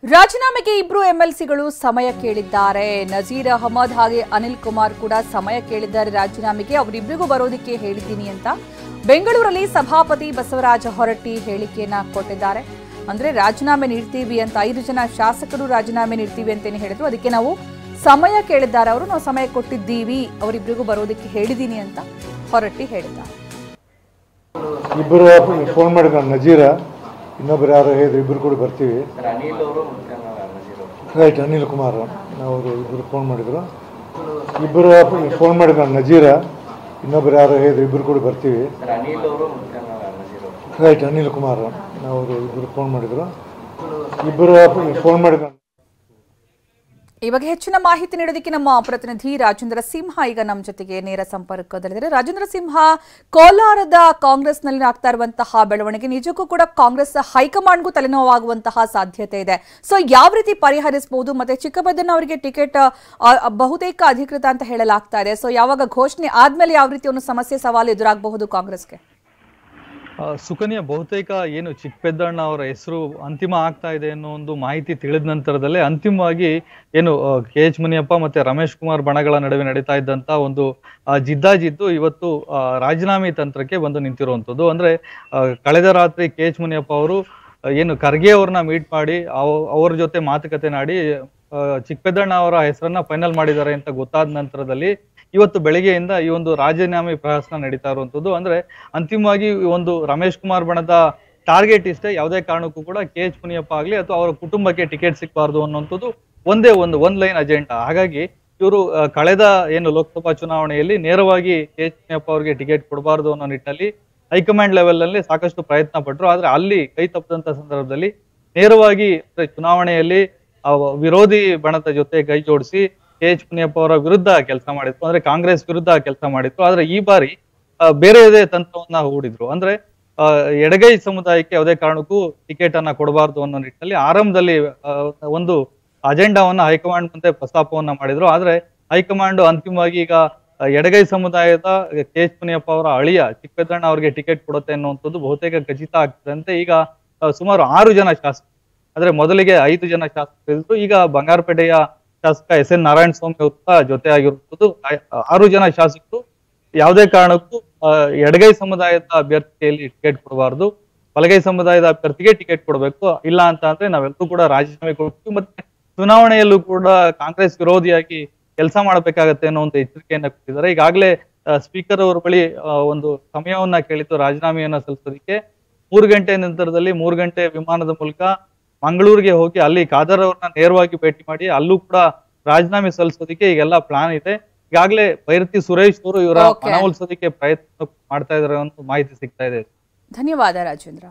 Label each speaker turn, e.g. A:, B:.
A: ರಾಜೀನಾಮೆಗೆ ಇಬ್ರು ಎಂಎಲ್ಸಿಗಳು ಸಮಯ ಕೇಳಿದ್ದಾರೆ. ನಜೀರ್ ಅಹಮದ್ ಹಾಗೆ ಅನಿಲ್ ಕುಮಾರ್ ಕೂಡ ಸಮಯ ಕೇಳಿದ್ದಾರೆ ರಾಜೀನಾಮೆಗೆ. ಅವರಿಬ್ಬರಿಗೂ ಬರೋದಕ್ಕೆ ಹೇಳಿದ್ದೀನಿ ಅಂತ ಬೆಂಗಳೂರಲ್ಲಿ ಸಭಾಪತಿ ಬಸವರಾಜ ಹೊರಟ್ಟಿ ಹೇಳಿಕೆಯನ್ನ ಕೊಟ್ಟಿದ್ದಾರೆ. ಅಂದ್ರೆ ರಾಜೀನಾಮೆ ನೀಡ್ತೀವಿ ಅಂತ 5 ಜನ ಶಾಸಕರು ರಾಜೀನಾಮೆ ನೀಡ್ತೀವಿ ಅಂತೇನೆ ಹೇಳಿದ್ರು. ಅದಕ್ಕೆ ನಾವು ಸಮಯ ಕೇಳಿದ್ದಾರೆ ಅವರು, ನಾವು ಸಮಯ ಕೊಟ್ಟಿದ್ದೀವಿ, ಅವರಿಬ್ಬರಿಗೂ ಬರೋದಕ್ಕೆ ಹೇಳಿದ್ದೀನಿ ಅಂತ ಹೊರಟ್ಟಿ ಹೇಳಿದ್ದಾರೆ.
B: ಇಬ್ಬರು ಫೋನ್ ಮಾಡಿದ್ರು, ನಜೀರ ಇನ್ನೊಬ್ಬರು ಯಾರು ಹೇಳಿದ್ರು, ಇಬ್ಬರು ಕೂಡ ಬರ್ತೀವಿ. ರೈಟ್, ಅನಿಲ್ ಕುಮಾರ್ ಅವರು ಇಬ್ಬರು ಫೋನ್ ಮಾಡಿದ್ರು. ಇಬ್ಬರು ಫೋನ್ ಮಾಡಿದ್ರು, ನಜೀರ ಇನ್ನೊಬ್ಬರು ಯಾರು ಹೇಳಿದ್ರು, ಇಬ್ಬರು ಕೂಡ ಬರ್ತೀವಿ. ರೈಟ್, ಅನಿಲ್ ಕುಮಾರ್ ಅವರು ಇಬ್ಬರು ಫೋನ್ ಮಾಡಿದ್ರು. ಇಬ್ಬರು ಫೋನ್ ಮಾಡಿದ್ರು.
A: ಈ ಬಗ್ಗೆ ಹೆಚ್ಚಿನ ಮಾಹಿತಿ ನೀಡೋದಕ್ಕೆ ನಮ್ಮ ಪ್ರತಿನಿಧಿ ರಾಜೇಂದ್ರ ಸಿಂಹ ಈಗ ನಮ್ಮ ಜೊತೆಗೆ ನೇರ ಸಂಪರ್ಕದಲ್ಲಿದ್ದಾರೆ. ರಾಜೇಂದ್ರ ಸಿಂಹ, ಕೋಲಾರದ ಕಾಂಗ್ರೆಸ್ನಲ್ಲಿ ಆಗ್ತಾ ಇರುವಂತಹ ಬೆಳವಣಿಗೆ ನಿಜಕ್ಕೂ ಕೂಡ ಕಾಂಗ್ರೆಸ್ ಹೈಕಮಾಂಡ್ಗೂ ತಲೆನೋವಾಗುವಂತಹ ಸಾಧ್ಯತೆ ಇದೆ. ಸೊ ಯಾವ ರೀತಿ ಪರಿಹರಿಸಬಹುದು? ಮತ್ತೆ ಚಿಕ್ಕಬೆದ್ದನವರಿಗೆ ಟಿಕೆಟ್ ಬಹುತೇಕ ಅಧಿಕೃತ ಅಂತ ಹೇಳಲಾಗ್ತಾ ಇದೆ. ಸೊ ಯಾವಾಗ ಘೋಷಣೆ ಆದ್ಮೇಲೆ ಯಾವ ರೀತಿ ಒಂದು ಸಮಸ್ಯೆ ಸವಾಲು ಎದುರಾಗಬಹುದು ಕಾಂಗ್ರೆಸ್ಗೆ?
C: ಸುಕನ್ಯಾ, ಬಹುತೇಕ ಏನು ಚಿಕ್ಕಪೆದ್ದಣ್ಣ ಅವರ ಹೆಸರು ಅಂತಿಮ ಆಗ್ತಾ ಇದೆ ಅನ್ನೋ ಒಂದು ಮಾಹಿತಿ ತಿಳಿದ ನಂತರದಲ್ಲೇ ಅಂತಿಮವಾಗಿ ಏನು KH ಮುನಿಯಪ್ಪ ಮತ್ತೆ ರಮೇಶ್ ಕುಮಾರ್ ಬಣಗಳ ನಡುವೆ ನಡೀತಾ ಇದ್ದಂತ ಒಂದು ಜಿದ್ದಾಜಿದ್ದು ಇವತ್ತು ರಾಜೀನಾಮೆ ತಂತ್ರಕ್ಕೆ ಬಂದು ನಿಂತಿರುವಂಥದ್ದು. ಅಂದ್ರೆ ಕಳೆದ ರಾತ್ರಿ KH ಮುನಿಯಪ್ಪ ಅವರು ಏನು ಖರ್ಗೆ ಅವ್ರನ್ನ ಮೀಟ್ ಮಾಡಿ ಅವ್ರ ಜೊತೆ ಮಾತುಕತೆ ನಾಡಿ ಚಿಕ್ಕಪೆದ್ದಣ್ಣ ಅವರ ಹೆಸರನ್ನ ಫೈನಲ್ ಮಾಡಿದ್ದಾರೆ ಅಂತ ಗೊತ್ತಾದ ನಂತರದಲ್ಲಿ ಇವತ್ತು ಬೆಳಗ್ಗೆಯಿಂದ ಈ ಒಂದು ರಾಜೀನಾಮೆ ಪ್ರಹಸನ ನಡೀತಾ ಇರುವಂತದ್ದು. ಅಂದ್ರೆ ಅಂತಿಮವಾಗಿ ಒಂದು ರಮೇಶ್ ಕುಮಾರ್ ಬಣದ ಟಾರ್ಗೆಟ್ ಇಷ್ಟೇ, ಯಾವುದೇ ಕಾರಣಕ್ಕೂ ಕೂಡ KH ಮುನಿಯಪ್ಪ ಆಗ್ಲಿ ಅಥವಾ ಅವರ ಕುಟುಂಬಕ್ಕೆ ಟಿಕೆಟ್ ಸಿಗಬಾರ್ದು ಅನ್ನುವಂಥದ್ದು ಒಂದೇ ಒಂದ್ ಲೈನ್ ಅಜೆಂಡಾ. ಹಾಗಾಗಿ ಇವರು ಕಳೆದ ಏನು ಲೋಕಸಭಾ ಚುನಾವಣೆಯಲ್ಲಿ ನೇರವಾಗಿ KH ಮುನಿಯಪ್ಪ ಅವರಿಗೆ ಟಿಕೆಟ್ ಕೊಡಬಾರ್ದು ಅನ್ನೋ ನಿಟ್ಟಿನಲ್ಲಿ ಹೈಕಮಾಂಡ್ ಲೆವೆಲ್ ನಲ್ಲಿ ಸಾಕಷ್ಟು ಪ್ರಯತ್ನ ಪಟ್ಟರು. ಆದ್ರೆ ಅಲ್ಲಿ ಕೈ ತಪ್ಪದಂತ ಸಂದರ್ಭದಲ್ಲಿ ನೇರವಾಗಿ ಚುನಾವಣೆಯಲ್ಲಿ ವಿರೋಧಿ ಬಣದ ಜೊತೆ ಕೈ ಜೋಡಿಸಿ KH ಮುನಿಯಪ್ಪ ಅವರ ವಿರುದ್ಧ ಕೆಲಸ ಮಾಡಿದ್ರು, ಅಂದ್ರೆ ಕಾಂಗ್ರೆಸ್ ವಿರುದ್ಧ ಕೆಲಸ ಮಾಡಿದ್ರು. ಆದ್ರೆ ಈ ಬಾರಿ ಬೇರೆಯದೇ ತಂತ್ರವನ್ನ ಹೂಡಿದ್ರು. ಅಂದ್ರೆ ಎಡಗೈ ಸಮುದಾಯಕ್ಕೆ ಯಾವುದೇ ಕಾರಣಕ್ಕೂ ಟಿಕೆಟ್ ಅನ್ನ ಕೊಡಬಾರ್ದು ಅನ್ನೋ ನಿಟ್ಟಿನಲ್ಲಿ ಆರಂಭದಲ್ಲಿ ಒಂದು ಅಜೆಂಡಾವನ್ನ ಹೈಕಮಾಂಡ್ ಮುಂದೆ ಪ್ರಸ್ತಾಪವನ್ನ ಮಾಡಿದ್ರು. ಆದ್ರೆ ಹೈಕಮಾಂಡ್ ಅಂತಿಮವಾಗಿ ಈಗ ಎಡಗೈ ಸಮುದಾಯದ KH ಮುನಿಯಪ್ಪ ಅವರ ಅಳಿಯ ಚಿಕ್ಕಪೆದ್ದಣ್ಣ ಅವರಿಗೆ ಟಿಕೆಟ್ ಕೊಡುತ್ತೆ ಅನ್ನುವಂಥದ್ದು ಬಹುತೇಕ ಖಚಿತ ಆಗ್ತದಂತೆ. ಈಗ ಸುಮಾರು 6 ಜನ ಶಾಸಕರು, ಅಂದ್ರೆ ಮೊದಲಿಗೆ 5 ಜನ ಶಾಸಕರು ಇದ್ರು, ಈಗ ಬಂಗಾರಪೇಟೆಯ ಶಾಸಕ SN ನಾರಾಯಣ ಸ್ವಾಮಿ ಅವ್ರ ಜೊತೆ ಆಗಿರುವುದು 6 ಜನ ಶಾಸಕರು ಯಾವುದೇ ಕಾರಣಕ್ಕೂ ಎಡಗೈ ಸಮುದಾಯದ ಅಭ್ಯರ್ಥಿಯಲ್ಲಿ ಟಿಕೆಟ್ ಕೊಡಬಾರ್ದು, ಬಲಗೈ ಸಮುದಾಯದ ಅಭ್ಯರ್ಥಿಗೆ ಟಿಕೆಟ್ ಕೊಡಬೇಕು, ಇಲ್ಲ ಅಂತ ಅಂದ್ರೆ ನಾವೆಲ್ಲರೂ ಕೂಡ ರಾಜೀನಾಮೆ ಕೊಡ್ತೀವಿ, ಮತ್ತೆ ಚುನಾವಣೆಯಲ್ಲೂ ಕೂಡ ಕಾಂಗ್ರೆಸ್ ವಿರೋಧಿಯಾಗಿ ಕೆಲಸ ಮಾಡಬೇಕಾಗತ್ತೆ ಅನ್ನೋ ಒಂದು ಎಚ್ಚರಿಕೆಯನ್ನ ಕೊಟ್ಟಿದ್ದಾರೆ. ಈಗಾಗಲೇ ಸ್ಪೀಕರ್ ಅವರ ಬಳಿ ಒಂದು ಸಮಯವನ್ನ ಕೇಳಿತ್ತು ರಾಜೀನಾಮೆಯನ್ನ ಸಲ್ಲಿಸೋದಕ್ಕೆ. 3 ಗಂಟೆ ನಂತರದಲ್ಲಿ 3 ಗಂಟೆ ವಿಮಾನದ ಮೂಲಕ ಮಂಗಳೂರಿಗೆ ಹೋಗಿ ಅಲ್ಲಿ ಖಾದರ್ ಅವ್ರನ್ನ ನೇರವಾಗಿ ಭೇಟಿ ಮಾಡಿ ಅಲ್ಲೂ ಕೂಡ ರಾಜೀನಾಮೆ ಸಲ್ಲಿಸೋದಕ್ಕೆ ಈಗೆಲ್ಲ ಪ್ಲಾನ್ ಇದೆ. ಈಗಾಗಲೇ ಬೈರತಿ ಸುರೇಶ್ ಅವರು ಇವರ ಮನವೊಲಿಸೋದಕ್ಕೆ ಪ್ರಯತ್ನ ಮಾಡ್ತಾ ಇದಾರೆ ಅಂತ ಮಾಹಿತಿ ಸಿಗ್ತಾ ಇದೆ.
A: ಧನ್ಯವಾದ ರಾಜೇಂದ್ರ.